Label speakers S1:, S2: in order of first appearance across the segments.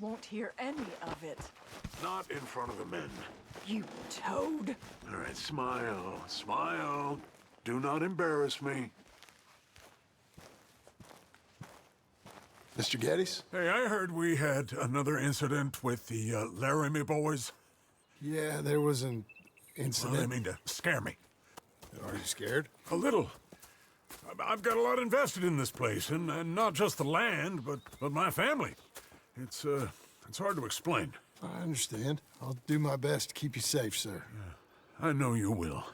S1: Won't hear any of it.
S2: Not in front of the men.
S1: You toad.
S2: All right, smile, smile. Do not embarrass me.
S3: Mr. Geddes?
S2: Hey, I heard we had another incident with the Laramie boys.
S3: Yeah, there was an
S2: Well,
S3: incident.
S2: they mean to scare me.
S3: Are you scared?
S2: A little. I've got a lot invested in this place, and not just the land, but my family. It's hard to explain.
S3: I understand. I'll do my best to keep you safe, sir.
S2: I know you will.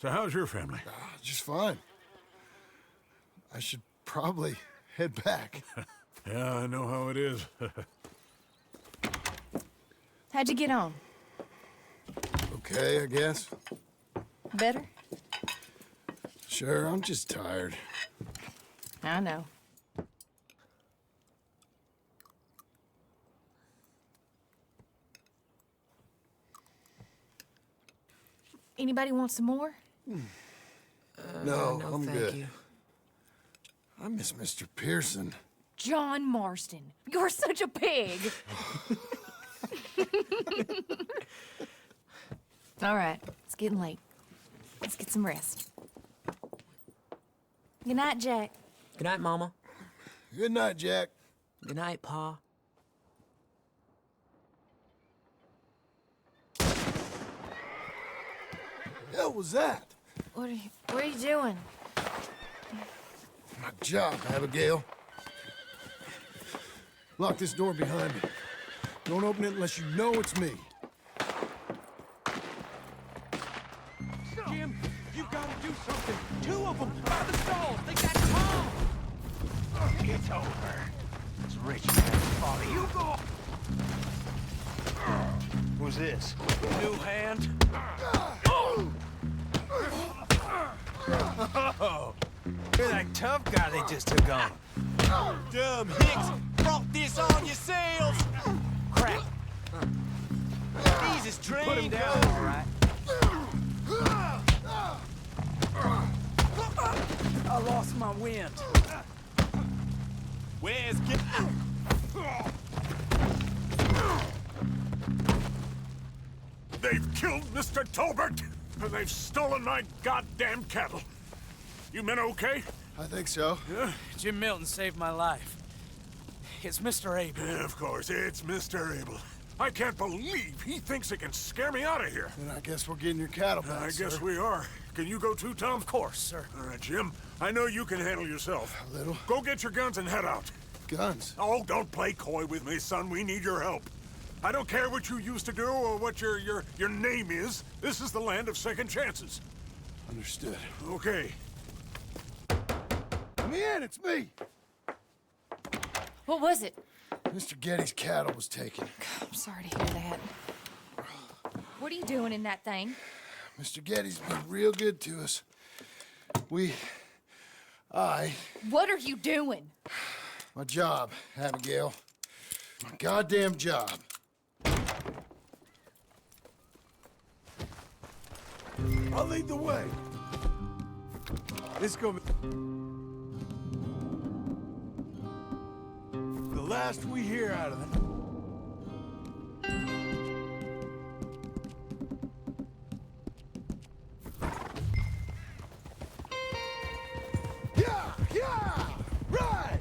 S2: So how's your family?
S3: Just fine. I should probably head back.
S2: Yeah, I know how it is.
S4: How'd you get on?
S3: Okay, I guess.
S4: Better?
S3: Sure, I'm just tired.
S4: I know. Anybody want some more?
S3: No,
S5: no,
S3: I'm
S5: thank
S3: good.
S5: you.
S3: I miss Mr. Pearson.
S4: John Marston, you're such a pig. All right, it's getting late. Let's get some rest. Good night, Jack.
S5: Good night, Mama.
S3: Good night, Jack.
S5: Good night, Pa.
S3: Hell was that?
S4: What are you doing?
S3: My job, Abigail. Lock this door behind me. Don't open it unless you know it's me.
S6: Jim, you gotta do something. Two of them by the stalls. They got Tom. It's over. It's rich man's father. You go. Who's this? New hand? Oh, you're that tough guy they just took on. Dumb hicks brought this on yourselves. Crap. These is trained. Put him down, all right.
S1: I lost my wind.
S6: Where's
S2: They've killed Mr. Tolbert, and they've stolen my goddamn cattle. You men okay?
S3: I think so.
S2: Yeah?
S6: Jim Milton saved my life. It's Mr. Abel.
S2: Yeah, of course, it's Mr. Abel. I can't believe he thinks he can scare me out of here.
S3: Then I guess we're getting your cattle back,
S2: I guess
S3: sir.
S2: we are. Can you go too, Tom?
S6: Of course, sir.
S2: All right, Jim. I know you can handle yourself.
S3: A little.
S2: Go get your guns and head out.
S3: Guns.
S2: Oh, don't play coy with me, son. We need your help. I don't care what you used to do or what your name is. This is the land of second chances.
S3: Understood.
S2: Okay.
S3: Let me in, it's me!
S4: What was it?
S3: Mr. Geddes' cattle was taken.
S4: I'm sorry to hear that. What are you doing in that thing?
S3: Mr. Geddes been real good to us.
S4: What are you doing?
S3: My job, Abigail. My goddamn job. I'll lead the way. This gonna be the last we hear out of them. Yeah! Right!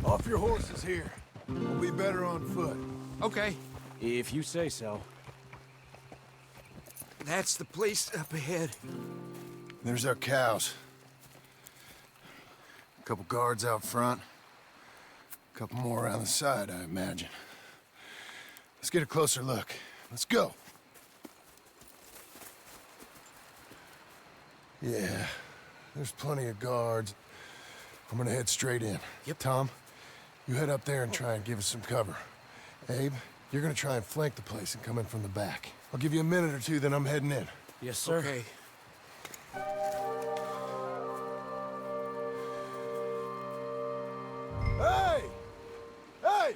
S3: Off your horses here. We'll be better on foot.
S6: Okay, if you say so. That's the place up ahead.
S3: There's our cows. A couple guards out front. A couple more around the side, I imagine. Let's get a closer look. Let's go. Yeah, there's plenty of guards. I'm gonna head straight in.
S6: Yep.
S3: Tom, you head up there and try and give us some cover. Abe, you're gonna try and flank the place and come in from the back. I'll give you a minute or two, then I'm heading in.
S6: Yes, sir. Okay.
S3: Hey! Hey!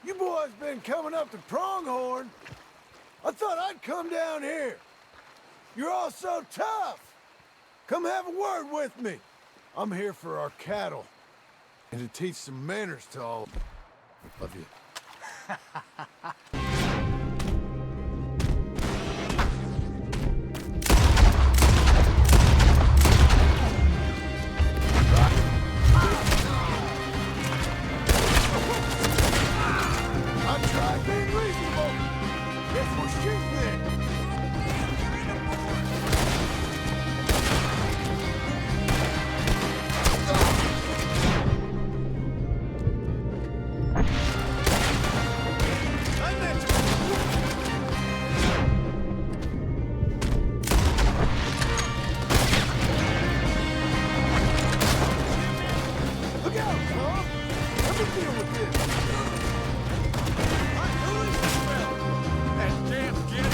S3: You boys been coming up to Pronghorn. I thought I'd come down here. You're all so tough. Come have a word with me. I'm here for our cattle. And to teach some manners to all of you. I tried being reasonable. Guess we're shooting it. Look out, Tom! Let me deal with this. Who is this fella? That damn kid.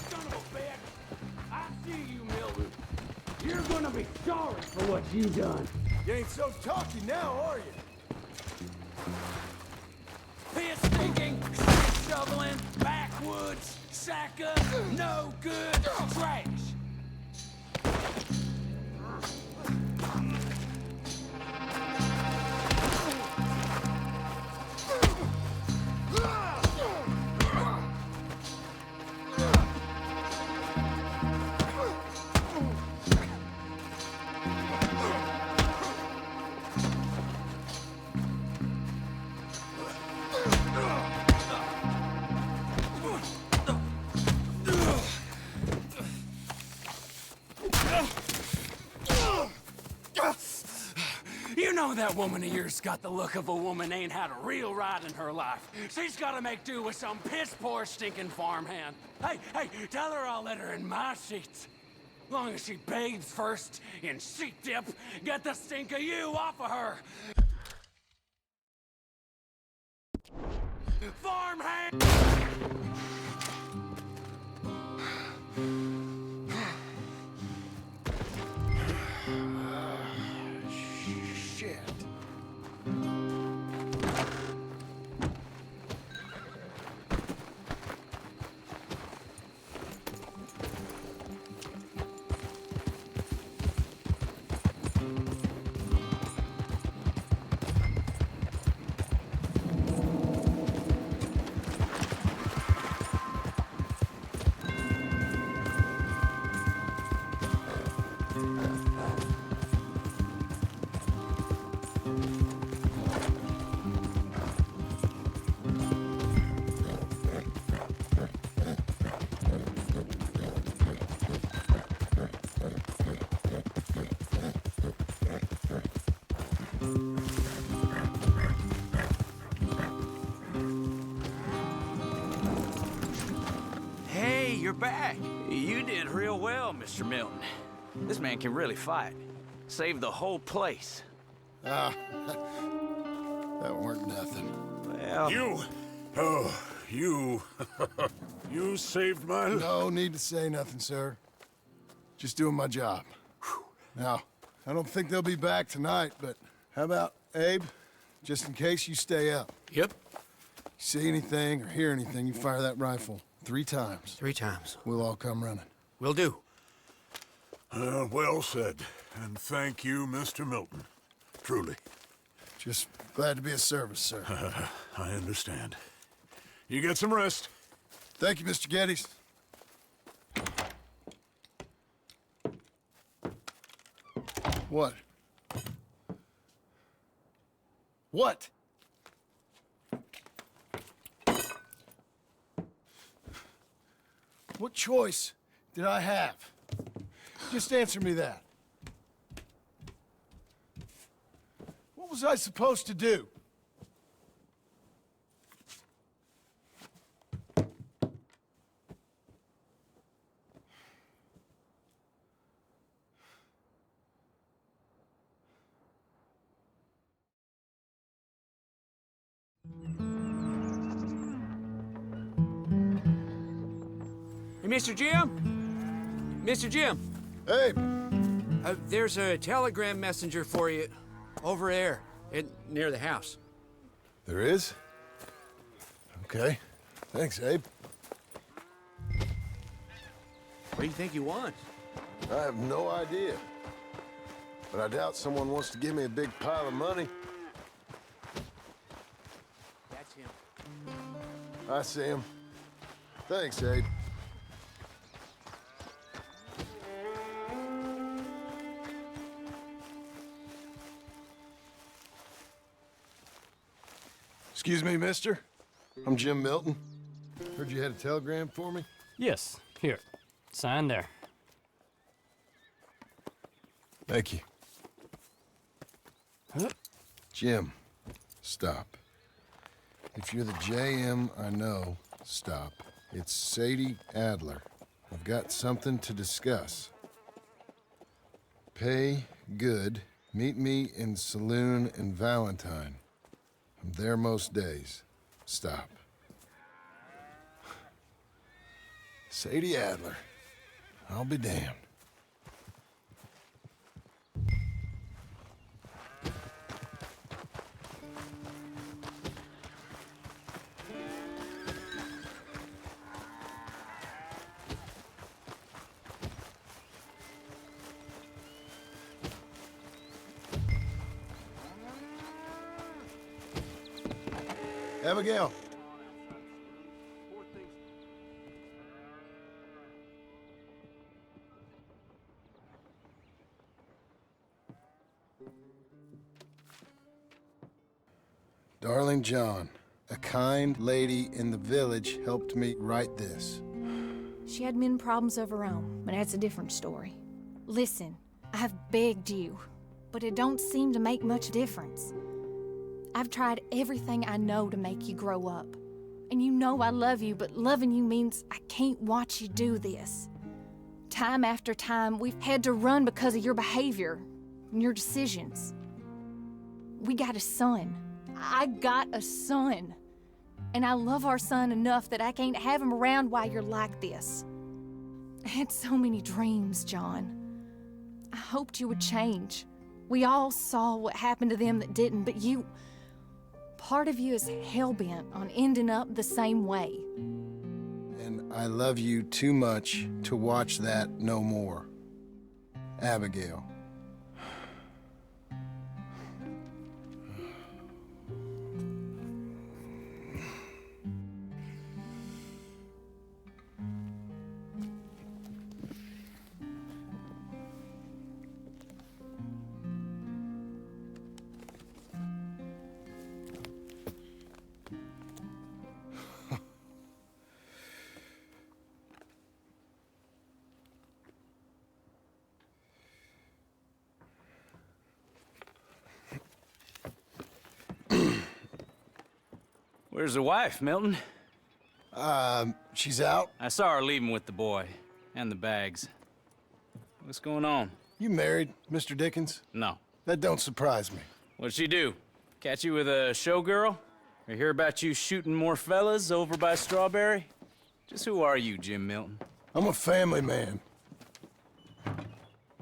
S1: Son of a bitch! I see you, Milton. You're gonna be sorry for what you done.
S3: You ain't so talky now, are you?
S1: Piss stinking, shoveling, backwoods, sacker, no good, trash. You know that woman of yours got the look of a woman ain't had a real ride in her life. She's gotta make do with some piss-poor stinking farmhand. Hey, tell her I'll let her in my sheets. Long as she bathes first in sheet dip, get the stink of you off of her. Farmhand!
S3: Shit.
S7: Hey, you're back. You did real well, Mr. Milton. This man can really fight. Saved the whole place.
S3: Ah, that weren't nothing.
S7: Well,
S2: You? Oh, you. You saved my life.
S3: No need to say nothing, sir. Just doing my job. Now, I don't think they'll be back tonight, but how about Abe? Just in case you stay up.
S5: Yep.
S3: See anything or hear anything, you fire that rifle 3 times.
S5: 3 times.
S3: We'll all come running.
S5: Will do.
S2: Well said. And thank you, Mr. Milton. Truly.
S3: Just glad to be of service, sir.
S2: I understand. You get some rest.
S3: Thank you, Mr. Geddes. What? What? What choice did I have? Just answer me that. What was I supposed to do?
S8: Mr. Jim? Mr. Jim,
S3: Hey,
S8: there's a telegram messenger for you over there near the house.
S3: there is? Okay. Thanks, Abe.
S8: What do you think he wants?
S3: I have no idea. But I doubt someone wants to give me a big pile of money.
S8: That's him.
S3: I see him. Thanks, Abe. Excuse me, mister. I'm Jim Milton. Heard you had a telegram for me?
S9: Yes, here. Sign there.
S3: Thank you. Jim, stop. If you're the JM I know, stop. It's Sadie Adler. I've got something to discuss. Pay good. Meet me in Saloon in Valentine. I'm there most days. Stop. Sadie Adler. I'll be damned. Abigail. Darling John, a kind lady in the village helped me write this.
S4: She had men problems of her own, but that's a different story. Listen, I have begged you, but it don't seem to make much difference. I've tried everything I know to make you grow up. And you know I love you, but loving you means I can't watch you do this. Time after time, we've had to run because of your behavior and your decisions. We got a son. I got a son. And I love our son enough that I can't have him around while you're like this. I had so many dreams, John. I hoped you would change. We all saw what happened to them that didn't, but you... Part of you is hell-bent on ending up the same way.
S3: And I love you too much to watch that no more. Abigail.
S7: Where's the wife, Milton?
S3: She's out.
S7: I saw her leaving with the boy and the bags. What's going on?
S3: You married, Mr. Dickens?
S7: No.
S3: That don't surprise me.
S7: What'd she do? Catch you with a showgirl? Or hear about you shooting more fellas over by Strawberry? Just who are you, Jim Milton?
S3: I'm a family man.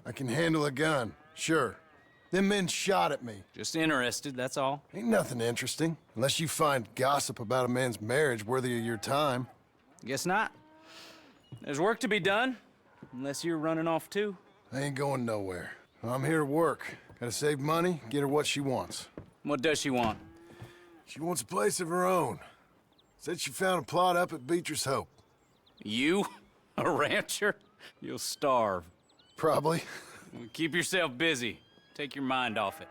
S3: I can handle a gun, sure. Them men shot at me.
S7: Just interested, that's all.
S3: Ain't nothing interesting, unless you find gossip about a man's marriage worthy of your time.
S7: Guess not. There's work to be done, unless you're running off too.
S3: I ain't going nowhere. I'm here to work. Gotta save money, get her what she wants.
S7: What does she want?
S3: She wants a place of her own. Said she found a plot up at Beecher's Hope.
S7: You? A rancher? You'll starve.
S3: Probably.
S7: Keep yourself busy. Take your mind off it.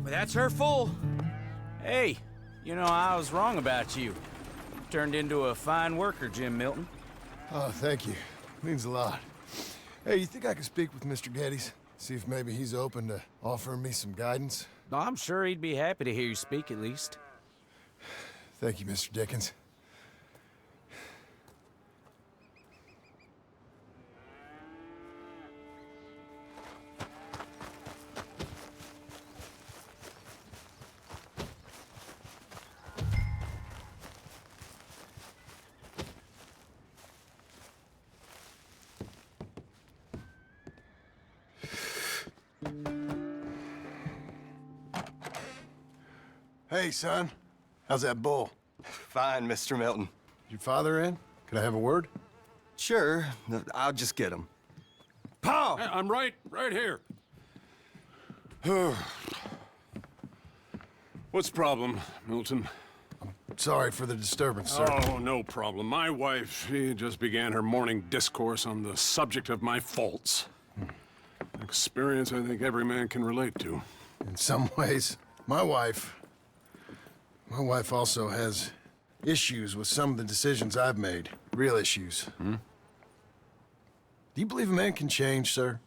S8: But that's her full.
S7: Hey, you know, I was wrong about you. Turned into a fine worker, Jim Milton.
S3: Oh, thank you. Means a lot. Hey, you think I could speak with Mr. Geddes? See if maybe he's open to offering me some guidance?
S7: I'm sure he'd be happy to hear you speak, at least.
S3: Thank you, Mr. Dickens. Hey, son. How's that bull?
S10: Fine, Mr. Milton.
S3: Your father in? Can I have a word?
S10: Sure, I'll just get him.
S3: Pa!
S2: I'm right here. What's the problem, Milton?
S3: Sorry for the disturbance, sir.
S2: Oh, no problem. My wife, she just began her morning discourse on the subject of my faults. Experience I think every man can relate to.
S3: In some ways, my wife also has issues with some of the decisions I've made. Real issues.
S2: Hmm?
S3: Do you believe a man can change, sir?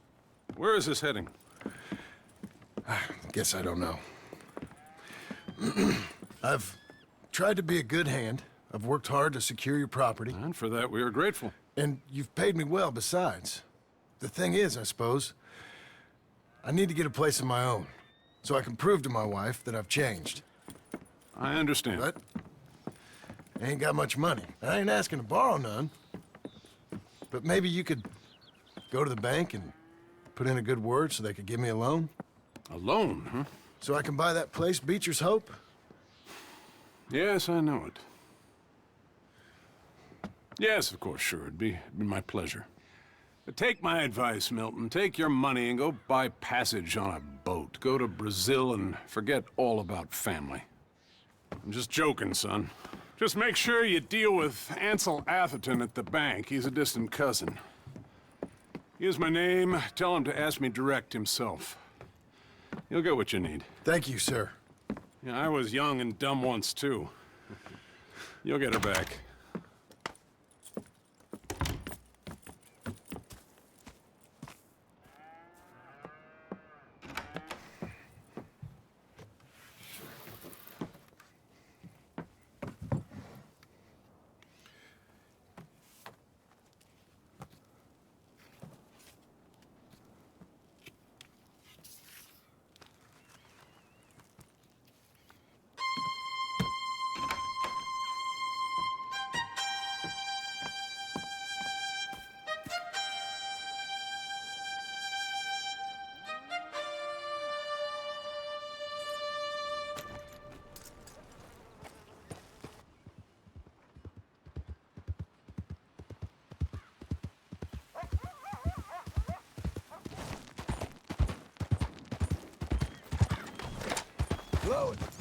S2: Where is this heading?
S3: Guess I don't know. I've tried to be a good hand. I've worked hard to secure your property.
S2: And for that, we are grateful.
S3: And you've paid me well besides. The thing is, I suppose, I need to get a place of my own, so I can prove to my wife that I've changed.
S2: I understand.
S3: But I ain't got much money. I ain't asking to borrow none. But maybe you could go to the bank and put in a good word so they could give me a loan?
S2: A loan, huh?
S3: So I can buy that place, Beecher's Hope?
S2: Yes, I know it. Yes, of course, sure. It'd be my pleasure. But take my advice, Milton. Take your money and go buy passage on a boat. Go to Brazil and forget all about family. I'm just joking, son. Just make sure you deal with Ansel Atherton at the bank. He's a distant cousin. Use my name. Tell him to ask me direct himself. You'll get what you need.
S3: Thank you, sir.
S2: Yeah, I was young and dumb once, too. You'll get her back.
S3: Blow it.